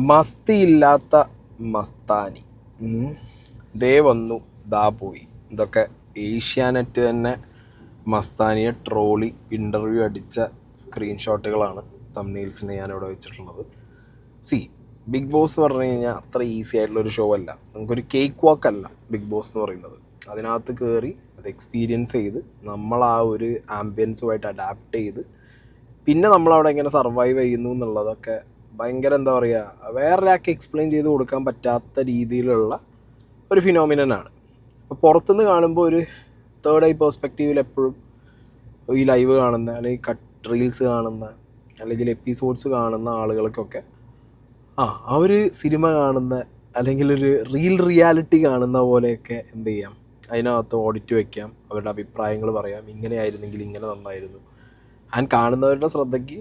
മസ്തിയില്ലാത്ത മസ്താനി. ദേ വന്നു ദാ പോയി. ഇതൊക്കെ ഏഷ്യാനെറ്റ് തന്നെ മസ്താനിയെ ട്രോളി ഇൻ്റർവ്യൂ അടിച്ച സ്ക്രീൻഷോട്ടുകളാണ് തംബ്നെയിൽസിന് ഞാനിവിടെ വെച്ചിട്ടുള്ളത്. ബിഗ് ബോസ് എന്ന് പറഞ്ഞു കഴിഞ്ഞാൽ അത്ര ഈസി ആയിട്ടുള്ളൊരു ഷോ അല്ല. നമുക്കൊരു കേക്ക് വാക്ക് അല്ല ബിഗ് ബോസ് എന്ന് പറയുന്നത്. അതിനകത്ത് കയറി അത് എക്സ്പീരിയൻസ് ചെയ്ത് നമ്മൾ ആ ഒരു ആംബിയൻസുമായിട്ട് അഡാപ്റ്റ് ചെയ്ത് പിന്നെ നമ്മളവിടെ എങ്ങനെ സർവൈവ് ചെയ്യുന്നു എന്നുള്ളതൊക്കെ ഭയങ്കര എന്താ പറയുക, വേറൊരാൾക്ക് എക്സ്പ്ലെയിൻ ചെയ്ത് കൊടുക്കാൻ പറ്റാത്ത രീതിയിലുള്ള ഒരു ഫിനോമിനനാണ്. അപ്പോൾ പുറത്തുനിന്ന് കാണുമ്പോൾ ഒരു തേർഡ് ഐ പെർസ്പെക്റ്റീവിൽ എപ്പോഴും ഈ ലൈവ് കാണുന്ന അല്ലെങ്കിൽ കട്ട് റീൽസ് കാണുന്ന അല്ലെങ്കിൽ എപ്പിസോഡ്സ് കാണുന്ന ആളുകൾക്കൊക്കെ ആ ഒരു സിനിമ കാണുന്ന അല്ലെങ്കിൽ ഒരു റിയാലിറ്റി കാണുന്ന പോലെയൊക്കെ എന്ത് ചെയ്യാം, അതിനകത്ത് ഓഡിറ്റ് വയ്ക്കാം, അവരുടെ അഭിപ്രായങ്ങൾ പറയാം, ഇങ്ങനെ ആയിരുന്നെങ്കിൽ ഇങ്ങനെ നന്നായിരുന്നു. ആൻഡ് കാണുന്നവരുടെ ശ്രദ്ധയ്ക്ക്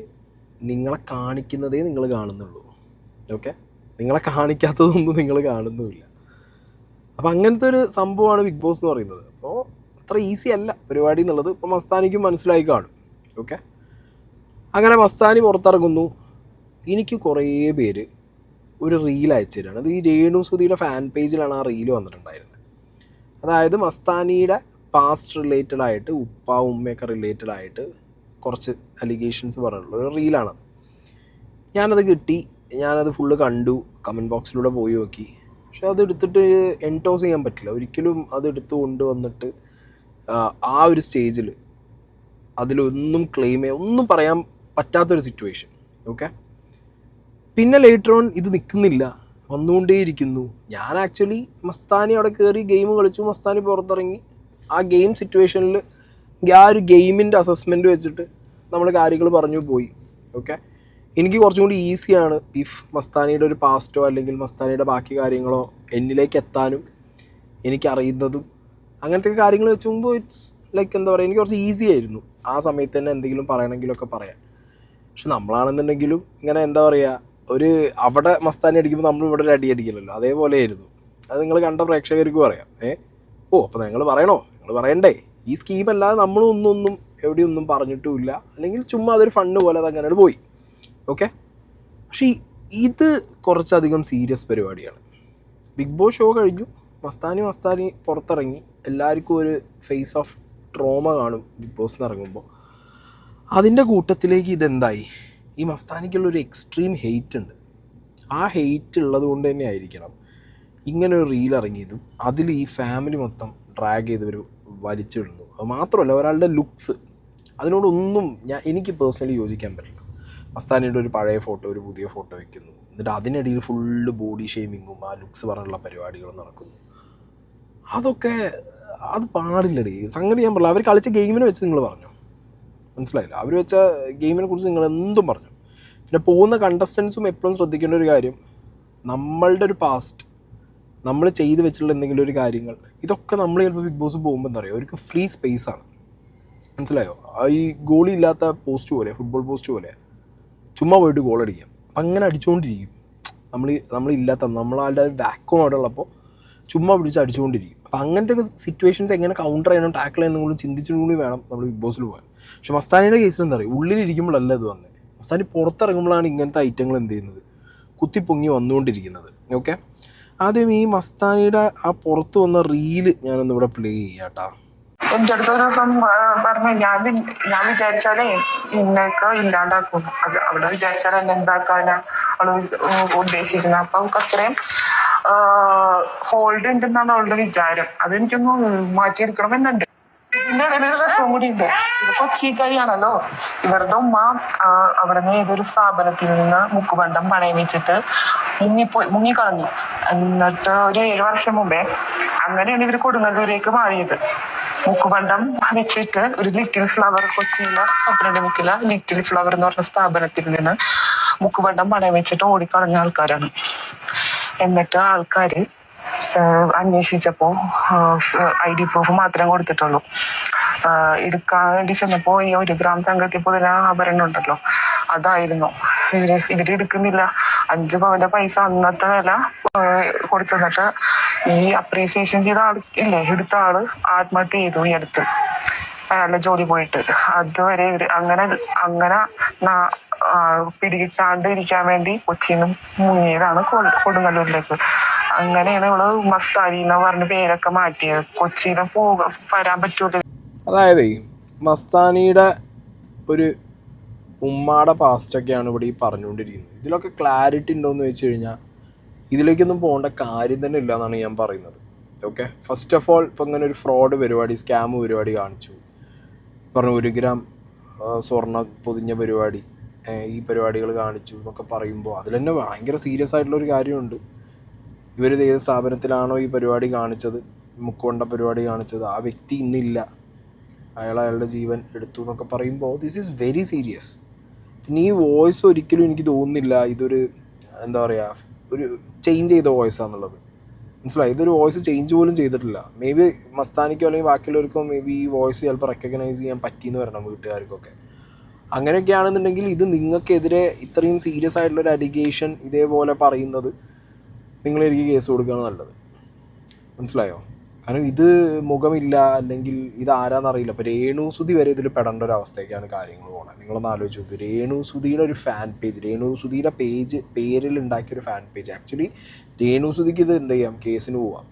നിങ്ങളെ കാണിക്കുന്നതേ നിങ്ങൾ കാണുന്നുള്ളൂ. ഓക്കെ, നിങ്ങളെ കാണിക്കാത്തതൊന്നും നിങ്ങൾ കാണുന്നുമില്ല. അപ്പോൾ അങ്ങനത്തെ ഒരു സംഭവമാണ് ബിഗ് ബോസ് എന്ന് പറയുന്നത്. അപ്പോൾ അത്ര ഈസി അല്ല പരിപാടി എന്നുള്ളത് ഇപ്പോൾ മസ്താനിക്കും മനസ്സിലായി കാണും. ഓക്കെ, അങ്ങനെ മസ്താനി പുറത്തിറങ്ങുന്നു. എനിക്ക് കുറേ പേര് ഒരു റീൽ അയച്ചു തരാണ്. അത് ഈ രേണു സുധിയുടെ ഫാൻ പേജിലാണ് ആ റീല് വന്നിട്ടുണ്ടായിരുന്നത്. അതായത് മസ്താനിയുടെ പാസ്റ്റ് റിലേറ്റഡ് ആയിട്ട് ഉമ്മയൊക്കെ റിലേറ്റഡ് ആയിട്ട് കുറച്ച് അലിഗേഷൻസ് പറഞ്ഞിട്ടുള്ള ഒരു റീലാണത്. ഞാനത് കിട്ടി, ഞാനത് ഫുള്ള് കണ്ടു, കമൻറ്റ് ബോക്സിലൂടെ പോയി നോക്കി. പക്ഷെ അത് എടുത്തിട്ട് എൻടോസ് ചെയ്യാൻ പറ്റില്ല ഒരിക്കലും. അത് എടുത്ത് കൊണ്ടുവന്നിട്ട് ആ ഒരു സ്റ്റേജിൽ അതിലൊന്നും ഒന്നും പറയാൻ പറ്റാത്തൊരു സിറ്റുവേഷൻ. ഓക്കെ, പിന്നെ ലേറ്റർ ഓൺ ഇത് നിൽക്കുന്നില്ല, വന്നുകൊണ്ടേയിരിക്കുന്നു. ഞാൻ ആക്ച്വലി മസ്താനി അവിടെ കയറി ഗെയിം കളിച്ചു, മസ്താനി പുറത്തിറങ്ങി. ആ ഗെയിം സിറ്റുവേഷനിൽ ആ ഒരു ഗെയിമിൻ്റെ അസസ്മെൻറ്റ് വെച്ചിട്ട് നമ്മൾ കാര്യങ്ങൾ പറഞ്ഞു പോയി. ഓക്കെ, എനിക്ക് കുറച്ചും കൂടി ഈസിയാണ് ഇഫ് മസ്താനിയുടെ ഒരു പാസ്റ്റോ അല്ലെങ്കിൽ മസ്താനിയുടെ ബാക്കി കാര്യങ്ങളോ എന്നിലേക്ക് എത്താനും എനിക്കറിയുന്നതും അങ്ങനത്തെ കാര്യങ്ങൾ വെച്ച് മുമ്പ് ഇറ്റ്സ് ലൈക്ക് എന്താ പറയുക, എനിക്ക് കുറച്ച് ഈസി ആയിരുന്നു ആ സമയത്ത് തന്നെ എന്തെങ്കിലും പറയണമെങ്കിലൊക്കെ പറയാം. പക്ഷെ നമ്മളാണെന്നുണ്ടെങ്കിലും ഇങ്ങനെ എന്താ പറയുക, ഒരു അവിടെ മസ്താനി അടിക്കുമ്പോൾ നമ്മൾ ഇവിടെ ഒരു അടി അടിക്കില്ലല്ലോ, അതേപോലെ ആയിരുന്നു. അത് നിങ്ങൾ കണ്ട പ്രേക്ഷകർക്ക് പറയാം. അപ്പോൾ നിങ്ങൾ പറയണോ, നിങ്ങൾ പറയണ്ടേ, ഈ സ്കീമല്ലാതെ നമ്മളൊന്നും എവിടെയൊന്നും പറഞ്ഞിട്ടുമില്ല, അല്ലെങ്കിൽ ചുമ്മാ അതൊരു ഫണ്ട് പോലെ അതങ്ങനെ പോയി. ഓക്കെ, പക്ഷേ ഇത് കുറച്ചധികം സീരിയസ് പരിപാടിയാണ്. ബിഗ് ബോസ് ഷോ കഴിഞ്ഞു, മസ്താനി പുറത്തിറങ്ങി. എല്ലാവർക്കും ഒരു ഫേസ് ഓഫ് ട്രോമ കാണും ബിഗ് ബോസിൽ നിന്ന് ഇറങ്ങുമ്പോൾ. അതിൻ്റെ കൂട്ടത്തിലേക്ക് ഇതെന്തായി, ഈ മസ്താനിക്കുള്ളൊരു എക്സ്ട്രീം ഹെയ്റ്റ് ഉണ്ട്. ആ ഹെയ്റ്റ് ഉള്ളത് കൊണ്ട് തന്നെ ആയിരിക്കണം ഇങ്ങനെ ഒരു റീൽ ഇറങ്ങിയതും അതിൽ ഈ ഫാമിലി മൊത്തം ഡ്രാഗ് ചെയ്തവർ വലിച്ചിടുന്നു. അത് മാത്രമല്ല, ഒരാളുടെ ലുക്സ്, അതിനോടൊന്നും എനിക്ക് പേഴ്സണലി യോജിക്കാൻ പറ്റില്ല. മസ്താനിയുടെ ഒരു പഴയ ഫോട്ടോ ഒരു പുതിയ ഫോട്ടോ വയ്ക്കുന്നു, എന്നിട്ട് അതിനിടയിൽ ഫുള്ള് ബോഡി ഷെയ്മിങ്ങും ആ ലുക്സ് പറഞ്ഞുള്ള പരിപാടികളും നടക്കുന്നു. അതൊക്കെ അത് പാടില്ലടി. സംഗതി ഞാൻ പറഞ്ഞില്ല, അവർ കളിച്ച ഗെയിമിനെ വെച്ച് നിങ്ങൾ പറഞ്ഞു, മനസ്സിലായില്ല? അവർ വെച്ച ഗെയിമിനെ കുറിച്ച് നിങ്ങൾ എന്തും പറഞ്ഞു. പിന്നെ പോകുന്ന കണ്ടസ്റ്റൻസും എപ്പോഴും ശ്രദ്ധിക്കേണ്ട ഒരു കാര്യം, നമ്മളുടെ ഒരു പാസ്റ്റ്, നമ്മൾ ചെയ്ത് വെച്ചിട്ടുള്ള എന്തെങ്കിലും ഒരു കാര്യങ്ങൾ, ഇതൊക്കെ നമ്മൾ ചിലപ്പോൾ ബിഗ് ബോസ് പോകുമ്പോൾ എന്താ പറയുക, അവർക്ക് ഫ്രീ സ്പേസാണ്. മനസ്സിലായോ? ഈ ഗോളി ഇല്ലാത്ത പോസ്റ്റ് പോലെ, ഫുട്ബോൾ പോസ്റ്റ് പോലെ ചുമ്മാ പോയിട്ട് ഗോൾ അടിക്കാം. അപ്പം അങ്ങനെ അടിച്ചുകൊണ്ടിരിക്കും. നമ്മളില്ലാത്ത നമ്മളാളുടെ വാക്വം അവിടെ ഉള്ളപ്പോൾ ചുമ്മാ പിടിച്ച് അടിച്ചുകൊണ്ടിരിക്കും. അപ്പം അങ്ങനത്തെ സിറ്റുവേഷൻസ് എങ്ങനെ കൗണ്ടർ ചെയ്യണം, ടാക്കിൾ ചെയ്യണം കൂടി ചിന്തിച്ചുകൂടി വേണം നമ്മൾ ബിഗ് ബോസിൽ പോകാൻ. പക്ഷെ മസ്താനിയുടെ കേസിൽ എന്താ പറയുക, ഉള്ളിലിരിക്കുമ്പോഴല്ല ഇത് വന്നത്. മസ്താനി പുറത്തിറങ്ങുമ്പോഴാണ് ഇങ്ങനത്തെ ഐറ്റങ്ങൾ എന്ത് ചെയ്യുന്നത്, കുത്തിപ്പൊങ്ങി വന്നുകൊണ്ടിരിക്കുന്നത്. ഓക്കെ, ആദ്യം ഈ മസ്താനിയുടെ ആ പുറത്ത് വന്ന റീല് ഞാനൊന്നിവിടെ പ്ലേ ചെയ്യാട്ടാ. എന്റെ അടുത്ത് ഒരു ദിവസം പറഞ്ഞു, ഞാൻ വിചാരിച്ചാലേ ഇന്നൊക്കെ ഇല്ലാണ്ടാക്കും, അത് അവിടെ വിചാരിച്ചാൽ എന്നെ എന്താക്കാനാ അവള് ഉദ്ദേശിക്കുന്നത്. അപ്പൊ അവൾക്ക് അത്രയും ഹോൾഡ് ഉണ്ടെന്നാണ് അവളുടെ വിചാരം. അതെനിക്കൊന്ന് മാറ്റിയെടുക്കണമെന്നുണ്ട്. ഇതിന്റെ ഇടയിൽ ഒരു രസം കൂടി ഉണ്ട്. ഇത് കൊച്ചിക്കാരിയാണല്ലോ. ഇവരുടെ ഉമ്മ അവിടെ നിന്ന് ഏതൊരു സ്ഥാപനത്തിൽ നിന്ന് മുക്കുബണ്ടം പണയം വെച്ചിട്ട് മുങ്ങിക്കളഞ്ഞു. എന്നിട്ട് ഒരു 7 വർഷം മുമ്പേ അങ്ങനെയാണ് ഇവർ കൊടുങ്ങല്ലൂരേക്ക് മാറിയത്. മുക്കുബണ്ടം വെച്ചിട്ട് ഒരു ലിറ്റിൽ ഫ്ലവർ, കൊച്ചിയിലെ പന്ത്രണ്ട് മുക്കില ലിറ്റിൽ ഫ്ലവർ എന്ന് പറഞ്ഞ സ്ഥാപനത്തിൽ നിന്ന് മുക്കുബണ്ടം പണയം വെച്ചിട്ട് ഓടിക്കളഞ്ഞ ആൾക്കാരാണ്. എന്നിട്ട് ആൾക്കാര് അന്വേഷിച്ചപ്പോ ID പ്രൂഫ് മാത്രമേ കൊടുത്തിട്ടുള്ളൂ. എടുക്കാൻ വേണ്ടി ചെന്നപ്പോ ഈ 1 ഗ്രാം തങ്കത്തിപ്പൊതിന ആഭരണം ഉണ്ടല്ലോ, അതായിരുന്നു. ഇവര് എടുക്കുന്നില്ല. 5 പവന്റെ പൈസ അന്നത്തെ വില കൊടുത്തിട്ട് ഈ അപ്രീസിയേഷൻ ചെയ്ത ആൾ ഇല്ലേ, എടുത്ത ആള് ആത്മഹത്യ ചെയ്തു ഈ അടുത്ത്, അയാളുടെ ജോലി പോയിട്ട്. അതുവരെ ഇവര് അങ്ങനെ പിടികിട്ടാണ്ട് ഇരിക്കാൻ വേണ്ടി കൊച്ചിയിൽ നിന്ന് മുങ്ങിയതാണ് കൊടുങ്ങല്ലൂരിലേക്ക്. അങ്ങനെയാണ് ഇവള് മസ്താനി എന്ന് പറഞ്ഞ പേരൊക്കെ മാറ്റിയത്. കൊച്ചിയിലെ വരാൻ പറ്റൂല. അതായത് മസ്താനിയുടെ ഒരു ഉമ്മാടെ പാസ്റ്റൊക്കെയാണ് ഇവിടെ ഈ പറഞ്ഞുകൊണ്ടിരിക്കുന്നത്. ഇതിലൊക്കെ ക്ലാരിറ്റി ഉണ്ടോയെന്ന് വെച്ച് കഴിഞ്ഞാൽ ഇതിലേക്കൊന്നും പോകേണ്ട കാര്യം തന്നെ ഇല്ല എന്നാണ് ഞാൻ പറയുന്നത്. ഓക്കെ, ഫസ്റ്റ് ഓഫ് ഓൾ ഇപ്പോൾ ഇങ്ങനെ ഒരു ഫ്രോഡ് പരിപാടി, സ്കാം പരിപാടി കാണിച്ചു പറഞ്ഞു, 1 ഗ്രാം സ്വർണ്ണ പൊതിഞ്ഞ പരിപാടി, ഈ പരിപാടികൾ കാണിച്ചു എന്നൊക്കെ പറയുമ്പോൾ അതിൽ തന്നെ ഭയങ്കര സീരിയസ് ആയിട്ടുള്ളൊരു കാര്യമുണ്ട്. ഇവർ ഏത് സ്ഥാപനത്തിലാണോ ഈ പരിപാടി കാണിച്ചത്, മുക്കുകൊണ്ട പരിപാടി കാണിച്ചത്, ആ വ്യക്തി ഇന്നില്ല, അയാളുടെ ജീവൻ എടുത്തു എന്നൊക്കെ പറയുമ്പോൾ ദിസ് ഈസ് വെരി സീരിയസ്. പിന്നെ ഈ വോയിസ് ഒരിക്കലും എനിക്ക് തോന്നുന്നില്ല ഇതൊരു എന്താ പറയുക ഒരു ചേഞ്ച് ചെയ്ത വോയിസാണെന്നുള്ളത്. മനസ്സിലായി? ഇതൊരു വോയിസ് ചേഞ്ച് പോലും ചെയ്തിട്ടില്ല. മേ ബി മസ്താനിക്കോ അല്ലെങ്കിൽ ബാക്കിയുള്ളവർക്കോ മേ ബി ഈ വോയിസ് ചിലപ്പോൾ റെക്കഗ്നൈസ് ചെയ്യാൻ പറ്റിയെന്ന് വരണം വീട്ടുകാർക്കൊക്കെ. അങ്ങനെയൊക്കെയാണെന്നുണ്ടെങ്കിൽ ഇത് നിങ്ങൾക്കെതിരെ ഇത്രയും സീരിയസ് ആയിട്ടുള്ളൊരു അലിഗേഷൻ ഇതേപോലെ പറയുന്നത് നിങ്ങളെനിക്ക് കേസ് കൊടുക്കുകയാണ് നല്ലത്. മനസ്സിലായോ? കാരണം ഇത് മുഖമില്ല അല്ലെങ്കിൽ ഇത് ആരാന്നറിയില്ല. ഇപ്പോൾ രേണുസുതി വരെ ഇതിൽ പെടേണ്ട ഒരു അവസ്ഥയൊക്കെയാണ് കാര്യങ്ങൾ പോകുന്നത്. നിങ്ങളൊന്ന് ആലോചിച്ച് നോക്കൂ. രേണുസുതിയുടെ ഒരു ഫാൻ പേജ്, രേണുസുതിയുടെ പേരിൽ ഉണ്ടാക്കിയൊരു ഫാൻ പേജ്. ആക്ച്വലി രേണുസുതിക്ക് ഇത് എന്ത് ചെയ്യാം, കേസിന് പോവാം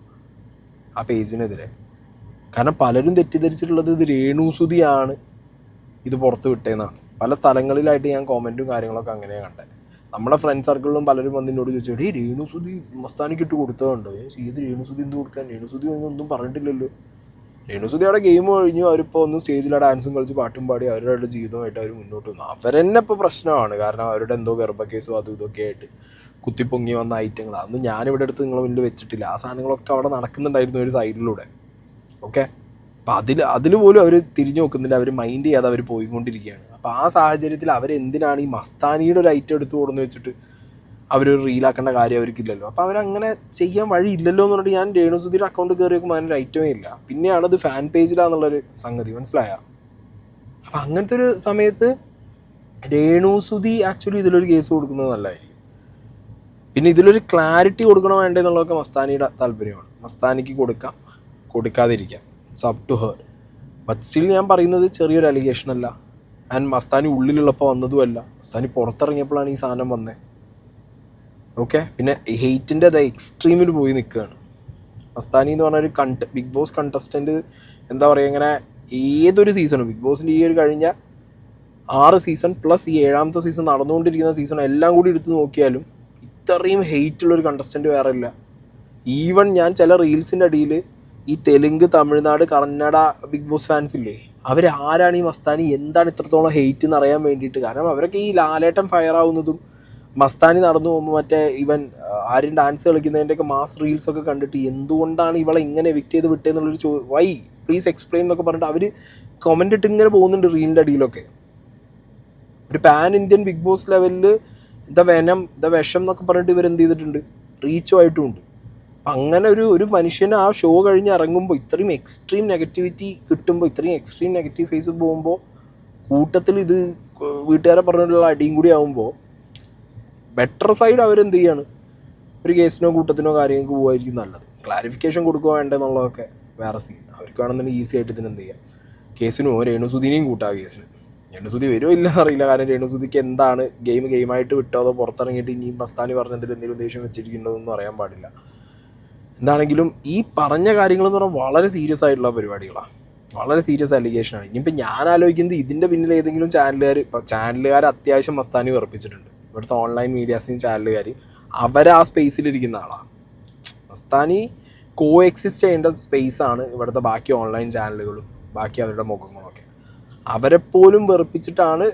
ആ പേജിനെതിരെ. കാരണം പലരും തെറ്റിദ്ധരിച്ചിട്ടുള്ളത് ഇത് രേണുസുതിയാണ് ഇത് പുറത്ത് വിട്ടേന്നാണ്. പല സ്ഥലങ്ങളിലായിട്ട് ഞാൻ കോമൻറ്റും കാര്യങ്ങളൊക്കെ അങ്ങനെയാണ് കണ്ടത്. നമ്മുടെ ഫ്രണ്ട് സർക്കിളിലും പലരും വന്ന് എന്നോട് ചോദിച്ചു, ഈ രേണുസുതി മസ്താനിക്ക് ഇട്ട് കൊടുത്തതുണ്ടോ? ഇത് രേണുസുതി എന്ത് കൊടുക്കാൻ? രേണുസുതി ഒന്നും പറഞ്ഞിട്ടില്ലല്ലോ. രേണുസുതി അവിടെ ഗെയിം കഴിഞ്ഞു, അവരിപ്പോൾ ഒന്ന് സ്റ്റേജിലെ ഡാൻസും കളിച്ച് പാട്ടും പാടി അവരുടെ ജീവിതമായിട്ട് അവർ മുന്നോട്ട് വന്നു. അവരെന്നെ ഇപ്പോൾ പ്രശ്നമാണ്. കാരണം അവരുടെ എന്തോ ഗർഭക്കേസും അതും ഇതൊക്കെ ആയിട്ട് കുത്തിപ്പൊങ്ങി വന്ന ഐറ്റങ്ങൾ അതൊന്നും ഞാനിവിടെ അടുത്ത് നിങ്ങളെ മുന്നിൽ വെച്ചിട്ടില്ല. ആ സാധനങ്ങളൊക്കെ അവിടെ നടക്കുന്നുണ്ടായിരുന്നു ഒരു സൈഡിലൂടെ. ഓക്കെ, അപ്പം അതിൽ പോലും അവർ തിരിഞ്ഞു നോക്കുന്നില്ല, അവർ മൈൻഡ് ചെയ്യാതെ അവർ പോയിക്കൊണ്ടിരിക്കുകയാണ്. അപ്പോൾ ആ സാഹചര്യത്തിൽ അവരെന്തിനാണ് ഈ മസ്താനിയുടെ ഒരു ഐറ്റം എടുത്ത് കൊടുന്ന് വെച്ചിട്ട് അവരൊരു റീലാക്കേണ്ട കാര്യം അവർക്കില്ലല്ലോ. അപ്പോൾ അവരങ്ങനെ ചെയ്യാൻ വഴിയില്ലല്ലോ എന്ന് പറഞ്ഞിട്ട് ഞാൻ രേണുസുതിയുടെ അക്കൗണ്ട് കയറി നോക്കുമ്പോൾ അതിനൊരു ഐറ്റമേ ഇല്ല. പിന്നെയാണത് ഫാൻ പേജിലാന്നുള്ളൊരു സംഗതി. മനസ്സിലായ? അപ്പം അങ്ങനത്തെ ഒരു സമയത്ത് രേണുസുതി ആക്ച്വലി ഇതിലൊരു കേസ് കൊടുക്കുന്നത് നല്ലതായിരിക്കും. പിന്നെ ഇതിലൊരു ക്ലാരിറ്റി കൊടുക്കണോ വേണ്ടതെന്നുള്ളതൊക്കെ മസ്താനിയുടെ താല്പര്യമാണ്. മസ്താനിക്ക് കൊടുക്കാം, കൊടുക്കാതിരിക്കാം, it's up to her. But still ഞാൻ പറയുന്നത് ചെറിയൊരു അലിഗേഷൻ അല്ല. ആൻഡ് മസ്താനി ഉള്ളിലുള്ളപ്പോൾ വന്നതുമല്ല, മസ്താനി പുറത്തിറങ്ങിയപ്പോഴാണ് ഈ സാധനം വന്നത്. ഓക്കെ, പിന്നെ ഹെയ്റ്റിൻ്റെ അത് എക്സ്ട്രീമിൽ പോയി നിൽക്കുകയാണ്. മസ്താനി എന്ന് പറഞ്ഞൊരു ബിഗ് ബോസ് കണ്ടസ്റ്റൻറ്റ് എന്താ പറയുക, ഇങ്ങനെ ഏതൊരു സീസണും ബിഗ് ബോസിൻ്റെ ഈ ഒരു കഴിഞ്ഞ 6 സീസൺ പ്ലസ് ഈ 7ാമത്തെ സീസൺ നടന്നുകൊണ്ടിരിക്കുന്ന സീസൺ എല്ലാം കൂടി എടുത്ത് നോക്കിയാലും ഇത്രയും ഹെയ്റ്റുള്ളൊരു കണ്ടസ്റ്റൻറ്റ് വേറെ ഇല്ല. ഈവൻ ഞാൻ ചില റീൽസിൻ്റെ അടിയിൽ ഈ Telugu, Tamil Nadu, Karnataka Bigg Boss fans ഇല്ലേ, അവരാരാണ് ഈ മസ്താനി, എന്താണ് ഇത്രത്തോളം ഹെയ്റ്റ് എന്ന് അറിയാൻ വേണ്ടിയിട്ട്. കാരണം അവരൊക്കെ ഈ ലാലേട്ടൻ ഫയർ ആവുന്നതും മസ്താനി നടന്നു പോകുമ്പോൾ മറ്റേ ഇവൻ ആരും ഡാൻസ് കളിക്കുന്നതിൻ്റെയൊക്കെ മാസ് റീൽസൊക്കെ കണ്ടിട്ട് എന്തുകൊണ്ടാണ് ഇവളെ ഇങ്ങനെ എവിക്റ്റ് ചെയ്ത് വിട്ടേന്നുള്ളൊരു വൈ പ്ലീസ് എക്സ്പ്ലെയിൻ എന്നൊക്കെ പറഞ്ഞിട്ട് അവർ കമൻ്റ് ഇട്ട് ഇങ്ങനെ പോകുന്നുണ്ട് റീലിൻ്റെ അടിയിലൊക്കെ. ഒരു പാൻ ഇന്ത്യൻ ബിഗ് ബോസ് ലെവലിൽ വിഷം എന്നൊക്കെ പറഞ്ഞിട്ട് ഇവരെന്ത് ചെയ്തിട്ടുണ്ട്, റീച്ചുമായിട്ടുമുണ്ട്. അങ്ങനെ ഒരു മനുഷ്യന് ആ ഷോ കഴിഞ്ഞ് ഇറങ്ങുമ്പോൾ ഇത്രയും എക്സ്ട്രീം നെഗറ്റിവിറ്റി കിട്ടുമ്പോൾ, ഇത്രയും എക്സ്ട്രീം നെഗറ്റീവ് ഫേസ് പോകുമ്പോൾ, കൂട്ടത്തിൽ ഇത് വീട്ടുകാരെ പറഞ്ഞിട്ടുള്ള അടിയും കൂടി ആകുമ്പോൾ ബെറ്റർ സൈഡ് അവരെന്ത് ചെയ്യാണ്, ഒരു കേസിനോ കൂട്ടത്തിനോ കാര്യങ്ങൾക്ക് പോകുമായിരിക്കും നല്ലത്. ക്ലാരിഫിക്കേഷൻ കൊടുക്കുക വേണ്ടെന്നുള്ളതൊക്കെ വേറെ സീൻ. അവർക്ക് വേണമെന്നുണ്ടെങ്കിൽ ഈസി ആയിട്ട് ഇതിനെന്ത് ചെയ്യാം, കേസിനോ രേണുസുതിനെയും കൂട്ടാ കേസിന്. രേണുസുതി വരുമോ ഇല്ല അറിയില്ല. കാരണം രേണുസുതിക്ക് എന്താണ് ഗെയിമായിട്ട് വിട്ടോ അതോ പുറത്തിറങ്ങിയിട്ട് ഇനി മസ്താനി പറഞ്ഞതിൽ എന്തെങ്കിലും ദേഷ്യം വെച്ചിരിക്കുന്നതൊന്നും അറിയാൻ പാടില്ല. എന്താണെങ്കിലും ഈ പറഞ്ഞ കാര്യങ്ങളെന്ന് പറഞ്ഞാൽ വളരെ സീരിയസ് ആയിട്ടുള്ള പരിപാടികളാണ്, വളരെ സീരിയസ് അലിഗേഷനാണ്. ഇനിയിപ്പോൾ ഞാൻ ആലോചിക്കുന്നത് ഇതിൻ്റെ പിന്നിൽ ഏതെങ്കിലും ചാനലുകാർ അത്യാവശ്യം മസ്താനി ഉറപ്പിച്ചിട്ടുണ്ട്. ഇവിടുത്തെ ഓൺലൈൻ മീഡിയാസിനും ചാനലുകാരും ആ സ്പേസിലിരിക്കുന്ന ആളാണ്. മസ്താനി കോ എക്സിസ്റ്റ് ചെയ്യേണ്ട സ്പേസാണ് ഇവിടുത്തെ ബാക്കി ഓൺലൈൻ ചാനലുകളും ബാക്കി അവരുടെ മുഖങ്ങളൊക്കെ. അവരെപ്പോലും വെറുപ്പിച്ചിട്ടാണ്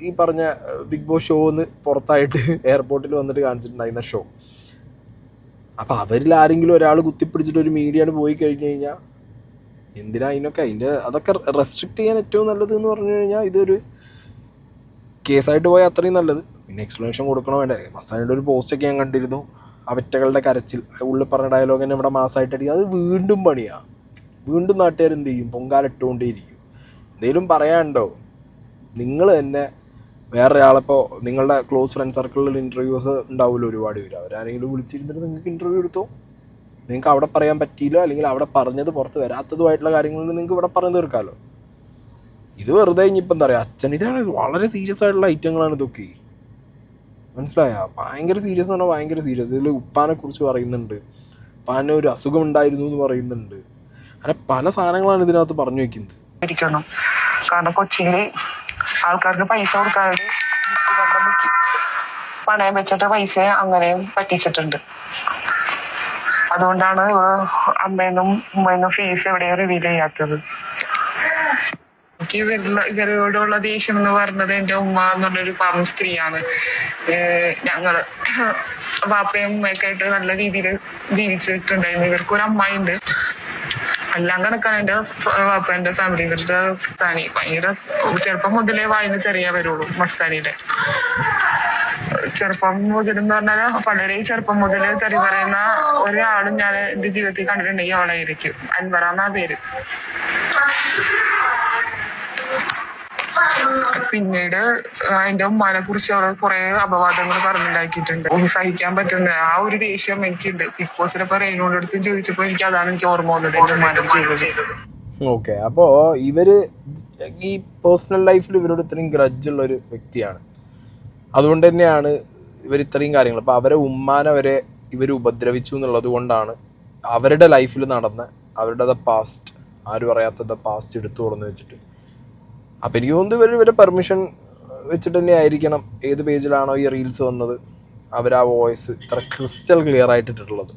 ഈ പറഞ്ഞ ബിഗ് ബോസ് ഷോ എന്ന് പുറത്തായിട്ട് എയർപോർട്ടിൽ വന്നിട്ട് കാണിച്ചിട്ടുണ്ടായിരുന്ന ഷോ. അപ്പോൾ അവരിൽ ആരെങ്കിലും ഒരാൾ കുത്തിപ്പിടിച്ചിട്ട് ഒരു മീഡിയയാണ് പോയി കഴിഞ്ഞ് കഴിഞ്ഞാൽ എന്തിനാ അതൊക്കെ റെസ്ട്രിക്റ്റ് ചെയ്യാൻ ഏറ്റവും നല്ലത് എന്ന് പറഞ്ഞു കഴിഞ്ഞാൽ ഇതൊരു കേസായിട്ട് പോയാൽ അത്രയും നല്ലത്. പിന്നെ എക്സ്പ്ലനേഷൻ കൊടുക്കണോ വേണ്ടേ? മസ്താനിയുടെ ഒരു പോസ്റ്റൊക്കെ ഞാൻ കണ്ടിരുന്നു, അവറ്റകളുടെ കരച്ചിൽ, ഉള്ളിൽ പറഞ്ഞ ഡയലോഗ് തന്നെ ഇവിടെ മാസമായിട്ട് അടിക്കും. അത് വീണ്ടും പണിയാണ്. വീണ്ടും നാട്ടുകാർ എന്ത് ചെയ്യും, പൊങ്കാലിട്ടുകൊണ്ടേയിരിക്കും. എന്തെങ്കിലും പറയാനുണ്ടോ? നിങ്ങൾ തന്നെ വേറൊരാളിപ്പോൾ നിങ്ങളുടെ ക്ലോസ് ഫ്രണ്ട് സർക്കിളിൽ ഇൻ്റർവ്യൂസ് ഉണ്ടാവുമല്ലോ ഒരുപാട് പേര്, അവരാരെങ്കിലും വിളിച്ചിരുന്നിട്ട് നിങ്ങൾക്ക് ഇൻ്റർവ്യൂ എടുത്തോ. നിങ്ങൾക്ക് അവിടെ പറയാൻ പറ്റിയില്ല അല്ലെങ്കിൽ അവിടെ പറഞ്ഞത് പുറത്ത് വരാത്തതുമായിട്ടുള്ള കാര്യങ്ങളിൽ നിങ്ങൾക്ക് ഇവിടെ പറഞ്ഞു തീർക്കാമല്ലോ. ഇത് വെറുതെ ഇനിയിപ്പോൾ എന്താ പറയുക, ഇതാണ് വളരെ സീരിയസ് ആയിട്ടുള്ള ഐറ്റങ്ങളാണ് ഇതൊക്കെ. മനസ്സിലായ? ഭയങ്കര സീരിയസ് എന്ന് പറഞ്ഞാൽ ഭയങ്കര സീരിയസ്. ഇതിൽ ഉപ്പാനെ കുറിച്ച് പറയുന്നുണ്ട്, ഉപ്പാന് ഒരു അസുഖം ഉണ്ടായിരുന്നു എന്ന് പറയുന്നുണ്ട്. അങ്ങനെ പല സാധനങ്ങളാണ് ഇതിനകത്ത് പറഞ്ഞു വെക്കുന്നത്. കാരണം കൊച്ചിയില് ആൾക്കാർക്ക് പൈസ കൊടുക്കാതെ പണയം വെച്ചിട്ട് പൈസ അങ്ങനെയും പറ്റിച്ചിട്ടുണ്ട്. അതുകൊണ്ടാണ് അമ്മേന്നും ഉമ്മേന്നും ഫീസ് എവിടെയും റിവീൽ ചെയ്യാത്തത്. എനിക്ക് ഇവരോടുള്ള ദേഷ്യം എന്ന് പറഞ്ഞത് എന്റെ ഉമ്മ എന്നുള്ളൊരു പാവം സ്ത്രീയാണ്. ഞങ്ങള് വാപ്പയും ഉമ്മയൊക്കെ ആയിട്ട് നല്ല രീതിയിൽ ജീവിച്ചിട്ടുണ്ടായിരുന്നു. ഇവർക്കൊരു അമ്മായിണ്ട്, എല്ലാം കണക്കാണ്. എന്റെ വാപ്പന്റെ ഫാമിലി, ഇവരുടെ മസ്താനി ഭയങ്കര ചെറുപ്പം മുതലേ വായിന്ന് ചെറിയ വരുള്ളൂ. മസ്താനിയുടെ ചെറുപ്പം മുതൽ എന്ന് പറഞ്ഞാൽ വളരെ ചെറുപ്പം മുതൽ തെറി പറയുന്ന ഒരാളും ഞാൻ എന്റെ ജീവിതത്തിൽ കണ്ടിട്ടുണ്ടെങ്കിൽ അവളായിരിക്കും. അൻവറാന്ന പേര്. പിന്നീട് എന്റെ ഉമ്മാനെ കുറിച്ച് അവള് കുറെ അപവാദങ്ങൾ പറഞ്ഞുണ്ടാക്കിയിട്ടുണ്ട്. സഹിക്കാൻ പറ്റുന്ന ആ ഒരു ദേഷ്യം എനിക്കുണ്ട്. ബിഗ് ബോസിലിപ്പോ റെയിനോട് അടുത്ത് ചോദിച്ചപ്പോ എനിക്ക് ഓർമ്മ വന്നത് എന്റെ ഉമ്മാനെ ചെയ്തത്. ഓക്കെ, അപ്പോൾ ഇവര് ഈ പേഴ്സണൽ ലൈഫിൽ ഇവരോട് ഇത്രയും ഗ്രഡ്ജുള്ള ഒരു വ്യക്തിയാണ്. അതുകൊണ്ട് തന്നെയാണ് ഇവർ ഇത്രയും കാര്യങ്ങൾ, അപ്പോൾ അവരെ ഉമ്മാനെ വരെ ഇവർ ഉപദ്രവിച്ചു എന്നുള്ളത് കൊണ്ടാണ് അവരുടെ ലൈഫിൽ നടന്ന അവരുടെ പാസ്റ്റ്, ആരും അറിയാത്ത പാസ്റ്റ് എടുത്തു തുറന്ന് വെച്ചിട്ട്. അപ്പം എനിക്ക് തോന്നുന്നത് ഇവരുടെ പെർമിഷൻ വെച്ചിട്ട് തന്നെ ആയിരിക്കണം ഏത് പേജിലാണോ ഈ റീൽസ് വന്നത് അവർ ആ വോയിസ് ഇത്ര ക്രിസ്റ്റൽ ക്ലിയർ ആയിട്ടിട്ടുള്ളത്.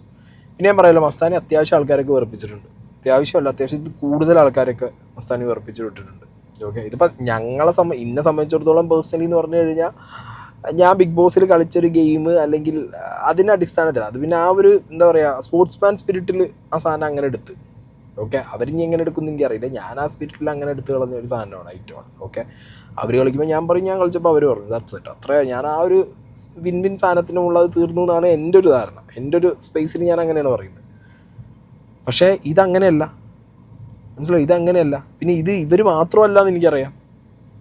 ഇനി ഞാൻ പറയല്ലോ, മസ്താനി അത്യാവശ്യം ആൾക്കാരൊക്കെ വെറുപ്പിച്ചിട്ടുണ്ട്. അത്യാവശ്യമല്ല, അത്യാവശ്യം കൂടുതൽ ആൾക്കാരൊക്കെ മസ്താനി വെറുപ്പിച്ച് വിട്ടിട്ടുണ്ട്. ഓക്കെ, ഇതിപ്പോൾ എന്നെ സംബന്ധിച്ചിടത്തോളം പേഴ്സണലി എന്ന് പറഞ്ഞു കഴിഞ്ഞാൽ ഞാൻ ബിഗ് ബോസിൽ കളിച്ചൊരു ഗെയിം അല്ലെങ്കിൽ അതിൻ്റെ അടിസ്ഥാനത്തിൽ അത് പിന്നെ ആ ഒരു എന്താ പറയുക സ്പോർട്സ്മാൻ സ്പിരിറ്റിൽ ആ സാധനം അങ്ങനെ എടുത്ത്. ഓക്കെ, അവരിനി എങ്ങനെ എടുക്കുമെന്ന് എനിക്കറിയില്ല. ഞാൻ ആ സ്പിരിറ്റിൽ അങ്ങനെ എടുത്ത് കളഞ്ഞ ഒരു സാധനമാണ്, ഐറ്റമാണ്. ഓക്കെ, അവർ കളിക്കുമ്പോൾ ഞാൻ പറയും, ഞാൻ കളിച്ചപ്പോൾ അവർ പറഞ്ഞു ദാറ്റ്സ് ഇറ്റ്, അത്ര ഞാൻ ആ ഒരു വിൻ സാധനത്തിനുള്ളത് തീർന്നു എന്നാണ് എൻ്റെ ഒരു ധാരണ. എൻ്റെ ഒരു സ്പേസിൽ ഞാൻ അങ്ങനെയാണ് പറയുന്നത്. പക്ഷേ ഇതങ്ങനെയല്ല, മനസ്സിലായി? ഇതങ്ങനെയല്ല. പിന്നെ ഇവർ മാത്രമല്ല എന്ന് എനിക്കറിയാം.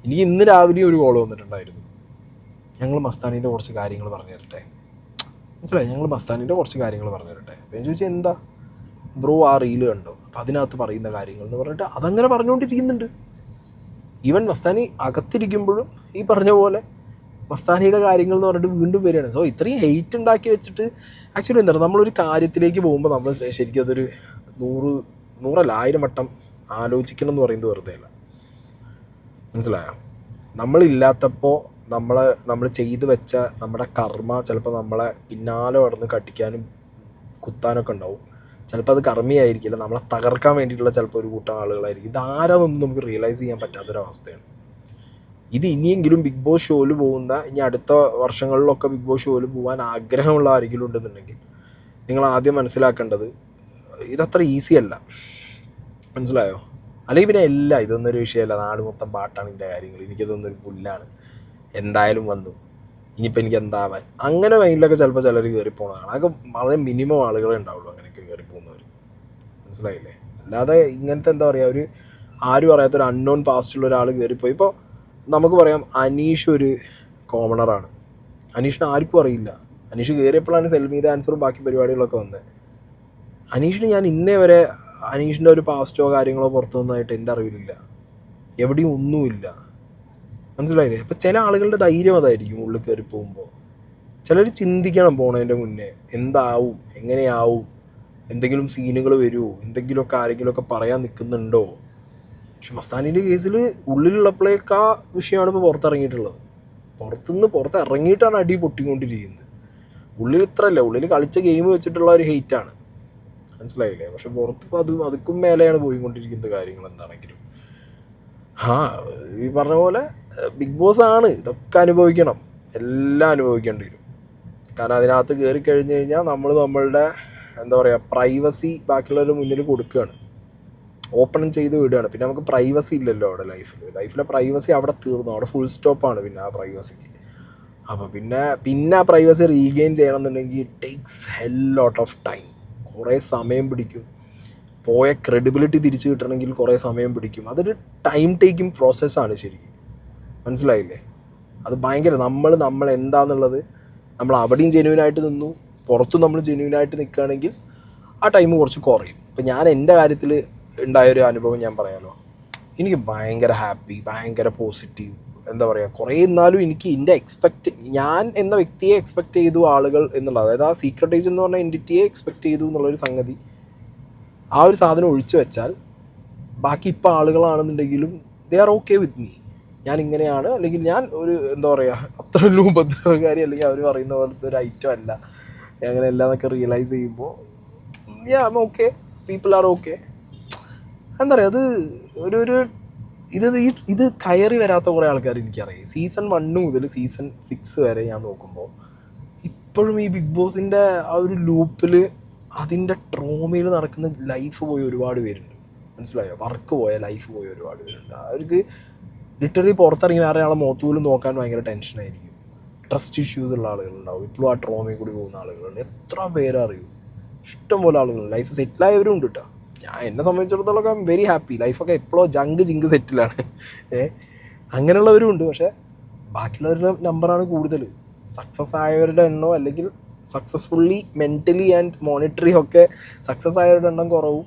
എനിക്ക് ഇന്ന് രാവിലെ ഒരു കോൾ വന്നിട്ടുണ്ടായിരുന്നു, ഞങ്ങൾ മസ്താനീൻ്റെ കുറച്ച് കാര്യങ്ങൾ പറഞ്ഞു തരട്ടെ. മനസ്സിലായി? ഞങ്ങൾ മസ്താനീൻ്റെ കുറച്ച് കാര്യങ്ങൾ പറഞ്ഞു തരട്ടെ. അപ്പോൾ ഞാൻ ചോദിച്ചാൽ എന്താ ബ്രോ ആ റീല് കണ്ടോ, അപ്പോൾ അതിനകത്ത് പറയുന്ന കാര്യങ്ങൾ എന്ന് പറഞ്ഞിട്ട് അതങ്ങനെ പറഞ്ഞുകൊണ്ടിരിക്കുന്നുണ്ട്. ഈവൻ മസ്താനി അകത്തിരിക്കുമ്പോഴും ഈ പറഞ്ഞ പോലെ മസ്താനിയുടെ കാര്യങ്ങൾ എന്ന് പറഞ്ഞിട്ട് വീണ്ടും വരികയാണ്. സോ ഇത്രയും ഹെയ്റ്റ് ഉണ്ടാക്കി വെച്ചിട്ട് ആക്ച്വലി എന്താണ്, നമ്മളൊരു കാര്യത്തിലേക്ക് പോകുമ്പോൾ നമ്മൾ ശരിക്കും അതൊരു 100 വട്ടം ആലോചിക്കണം എന്ന് പറയുന്നത് വെറുതെ അല്ല. മനസ്സിലായോ? നമ്മളില്ലാത്തപ്പോൾ നമ്മൾ ചെയ്തു വെച്ച നമ്മുടെ കർമ്മ ചിലപ്പോൾ നമ്മളെ പിന്നാലെ കടന്ന് കട്ടിക്കാനും കുത്താനൊക്കെ ഉണ്ടാവും. ചിലപ്പോൾ അത് കർമ്മയായിരിക്കില്ല, നമ്മളെ തകർക്കാൻ വേണ്ടിയിട്ടുള്ള ചിലപ്പോൾ ഒരു കൂട്ടം ആളുകളായിരിക്കും. ഇതാരാന്നൊന്നും നമുക്ക് റിയലൈസ് ചെയ്യാൻ പറ്റാത്തൊരവസ്ഥയാണ് ഇത്. ഇനിയെങ്കിലും ബിഗ് ബോസ് ഷോയിൽ പോകുന്ന, ഇനി അടുത്ത വർഷങ്ങളിലൊക്കെ ബിഗ് ബോസ് ഷോയിൽ പോകാൻ ആഗ്രഹമുള്ള ആരെങ്കിലും ഉണ്ടെന്നുണ്ടെങ്കിൽ നിങ്ങൾ ആദ്യം മനസ്സിലാക്കേണ്ടത് ഇതത്ര ഈസി അല്ല. മനസ്സിലായോ? അല്ലെങ്കിൽ പിന്നെ ഇതൊന്നൊരു വിഷയമല്ല, നാട് മൊത്തം പാട്ടാണ് ഇതിൻ്റെ കാര്യങ്ങൾ, എനിക്കതൊന്നൊരു പുല്ലാണ്, എന്തായാലും വന്നു, ഇനിയിപ്പോൾ എനിക്ക് എന്താവാൻ, അങ്ങനെ മൈൻഡിലൊക്കെ ചിലപ്പോൾ ചിലർ കയറിപ്പോണതാണ്. അതൊക്കെ വളരെ മിനിമം ആളുകളെ ഉണ്ടാവുള്ളൂ അങ്ങനെയൊക്കെ കയറിപ്പോകുന്നവർ. മനസ്സിലായില്ലേ? അല്ലാതെ ഇങ്ങനത്തെ എന്താ പറയുക, ഒരു ആരും അറിയാത്തൊരു അൺനോൺ പാസ്റ്റുള്ള ഒരാൾ കയറിപ്പോയി. ഇപ്പോൾ നമുക്ക് പറയാം അനീഷ് ഒരു കോമണറാണ്, അനീഷിന് ആർക്കും അറിയില്ല. അനീഷ് കയറിയപ്പോഴാണ് സെൽമീത ആൻസറും ബാക്കി പരിപാടികളൊക്കെ വന്നത്. അനീഷിന് ഞാൻ ഇന്നേ വരെ അനീഷിൻ്റെ ഒരു പാസ്റ്റോ കാര്യങ്ങളോ പുറത്തു വന്നതായിട്ട് എൻ്റെ അറിവിലില്ല, എവിടെയും ഒന്നുമില്ല. മനസ്സിലായില്ലേ? അപ്പോൾ ചില ആളുകളുടെ ധൈര്യം അതായിരിക്കും ഉള്ളിൽ കയറി പോകുമ്പോൾ. ചിലർ ചിന്തിക്കണം പോണതിൻ്റെ മുന്നേ എന്താവും, എങ്ങനെയാവും, എന്തെങ്കിലും സീനുകൾ വരുമോ, എന്തെങ്കിലുമൊക്കെ ആരെങ്കിലുമൊക്കെ പറയാൻ നിൽക്കുന്നുണ്ടോ. പക്ഷെ മസ്താനീൻ്റെ കേസിൽ ഉള്ളിലുള്ളപ്പോഴേക്ക് ആ വിഷയമാണ് ഇപ്പോൾ പുറത്തിറങ്ങിയിട്ടുള്ളത്. പുറത്ത് ഇറങ്ങിയിട്ടാണ് അടി പൊട്ടിക്കൊണ്ടിരിക്കുന്നത്. ഉള്ളിൽ ഇത്രയല്ല, ഉള്ളിൽ കളിച്ച ഗെയിം വെച്ചിട്ടുള്ള ഒരു ഹെയ്റ്റാണ്. മനസ്സിലായില്ലേ? പക്ഷെ പുറത്തിപ്പോൾ അതുക്കും മേലെയാണ് പോയിക്കൊണ്ടിരിക്കുന്നത് കാര്യങ്ങൾ എന്താണെങ്കിലും. ഈ പറഞ്ഞ പോലെ ബിഗ് ബോസ് ആണ്, ഇതൊക്കെ അനുഭവിക്കണം, എല്ലാം അനുഭവിക്കേണ്ടി വരും. കാരണം അതിനകത്ത് കയറി കഴിഞ്ഞ് കഴിഞ്ഞാൽ നമ്മളുടെ എന്താ പറയുക പ്രൈവസി ബാക്കിയുള്ളവരുടെ മുന്നിൽ കൊടുക്കുകയാണ്, ഓപ്പൺ ചെയ്ത് വിടുകയാണ്. പിന്നെ നമുക്ക് പ്രൈവസി ഇല്ലല്ലോ അവിടെ. ലൈഫിലെ പ്രൈവസി അവിടെ തീർന്നു, അവിടെ ഫുൾ സ്റ്റോപ്പാണ് പിന്നെ ആ പ്രൈവസിക്ക്. അപ്പോൾ പിന്നെ ആ പ്രൈവസി റീഗെയിൻ ചെയ്യണമെന്നുണ്ടെങ്കിൽ it takes hell lot of time, കുറേ സമയം പിടിക്കും. പോയ ക്രെഡിബിലിറ്റി തിരിച്ചു കിട്ടണമെങ്കിൽ കുറേ സമയം പിടിക്കും. അതൊരു ടൈം ടേക്കിംഗ് പ്രോസസ്സാണ് ശരിക്കും. മനസ്സിലായില്ലേ? അത് ഭയങ്കര നമ്മൾ എന്താണെന്നുള്ളത് നമ്മൾ അവിടെയും ജെന്യൂനായിട്ട് നിന്നു, പുറത്തും നമ്മൾ ജെന്യൂനായിട്ട് നിൽക്കുകയാണെങ്കിൽ ആ ടൈം കുറച്ച് കുറയും. ഇപ്പം ഞാൻ എൻ്റെ കാര്യത്തിൽ ഉണ്ടായൊരു അനുഭവം ഞാൻ പറയാമല്ലോ. എനിക്ക് ഭയങ്കര ഹാപ്പി, ഭയങ്കര പോസിറ്റീവ്, എന്താ പറയുക, കുറേ എന്നാലും എനിക്ക് ഞാൻ എന്ന വ്യക്തിയെ എക്സ്പെക്റ്റ് ചെയ്തു ആളുകൾ എന്നുള്ളത്, അതായത് ആ സീക്രട്ട് ഏജ് എന്ന് പറഞ്ഞ എൻറ്റിറ്റിയെ എക്സ്പെക്റ്റ് ചെയ്തു എന്നുള്ളൊരു സംഗതി, ആ ഒരു സാധനം ഒഴിച്ചു വെച്ചാൽ ബാക്കി ഇപ്പോൾ ആളുകളാണെന്നുണ്ടെങ്കിലും they are okay with me. ഞാൻ ഇങ്ങനെയാണ്, അല്ലെങ്കിൽ ഞാൻ ഒരു എന്താ പറയുക അത്ര വലിയ ഉപദ്രവകാരി അല്ലെങ്കിൽ അവർ പറയുന്ന പോലത്തെ ഒരു ഐറ്റം അല്ല, അങ്ങനെ എല്ലാന്നൊക്കെ റിയലൈസ് ചെയ്യുമ്പോൾ ഓക്കെ, പീപ്പിൾ ആർ ഓക്കെ. എന്താ പറയുക, അത് ഒരു ഇത് കയറി വരാത്ത കുറേ ആൾക്കാർ എനിക്കറിയാം. സീസൺ 1 മുതൽ സീസൺ 6 വരെ ഞാൻ നോക്കുമ്പോൾ ഇപ്പോഴും ഈ ബിഗ് ബോസിൻ്റെ ആ ഒരു ലൂപ്പിൽ അതിൻ്റെ ട്രോമയിൽ നടക്കുന്ന ലൈഫ് പോയ ഒരുപാട് പേരുണ്ട്. മനസ്സിലായോ? വർക്ക് പോയ ലൈഫ് പോയ ഒരുപാട് പേരുണ്ട്. അവർക്ക് ലിറ്ററലി പുറത്തിറങ്ങി വേറെ ആളെ മുഖത്ത് പോലും നോക്കാൻ ഭയങ്കര ടെൻഷനായിരിക്കും. ട്രസ്റ്റ് ഇഷ്യൂസ് ഉള്ള ആളുകളുണ്ടാവും, ഇപ്പോഴും ആ ട്രോമയിൽ കൂടി പോകുന്ന ആളുകളുണ്ട്. എത്ര പേരെ അറിയും? ഇഷ്ടംപോലെ ആളുകളുണ്ട്. ലൈഫ് സെറ്റിലായവരും ഉണ്ട് കേട്ടോ. എന്നെ സംബന്ധിച്ചിടത്തോളം ഐ എം വെരി ഹാപ്പി. ലൈഫൊക്കെ എപ്പോഴോ ജിങ്ക് സെറ്റിലാണ്. അങ്ങനെയുള്ളവരും ഉണ്ട്. പക്ഷേ ബാക്കിയുള്ളവരുടെ നമ്പറാണ് കൂടുതൽ. സക്സസ് ആയവരുടെ എണ്ണോ അല്ലെങ്കിൽ സക്സസ്ഫുള്ളി മെൻ്റലി ആൻഡ് മോണിറ്ററി ഒക്കെ സക്സസ് ആയവരുടെ എണ്ണം കുറവും,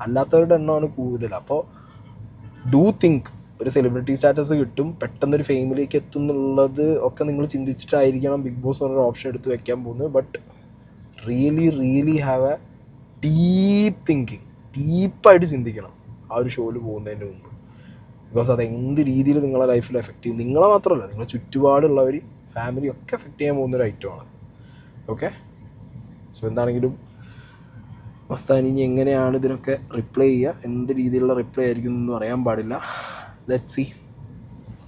അല്ലാത്തവരുടെ എണ്ണമാണ് കൂടുതൽ. അപ്പോൾ ഡൂ തിങ്ക് ഒരു സെലിബ്രിറ്റി സ്റ്റാറ്റസ് കിട്ടും, പെട്ടെന്നൊരു ഫെയിമിലേക്ക് എത്തും എന്നുള്ളത് ഒക്കെ നിങ്ങൾ ചിന്തിച്ചിട്ടായിരിക്കണം ബിഗ് ബോസ് പറഞ്ഞൊരു ഓപ്ഷൻ എടുത്ത് വെക്കാൻ പോകുന്നത്. But really have A deep thinking, ഡീപ്പായിട്ട് ചിന്തിക്കണം ആ ഒരു ഷോയിൽ പോകുന്നതിന് മുമ്പ്. ബിക്കോസ് അത് എന്ത് രീതിയിൽ നിങ്ങളെ ലൈഫിൽ എഫക്റ്റ് ചെയ്യും, നിങ്ങളെ മാത്രമല്ല നിങ്ങളെ ചുറ്റുപാടുള്ളവർ, ഫാമിലി ഒക്കെ എഫക്റ്റ് ചെയ്യാൻ പോകുന്നൊരു ഐറ്റമാണ്. ഓക്കെ, സോ എന്താണെങ്കിലും മസ്താനി ഇനി എങ്ങനെയാണ് ഇതിനൊക്കെ റിപ്ലൈ ചെയ്യുക, എന്ത് രീതിയിലുള്ള റിപ്ലൈ ആയിരിക്കും എന്നൊന്നും അറിയാൻ പാടില്ല. Let's see.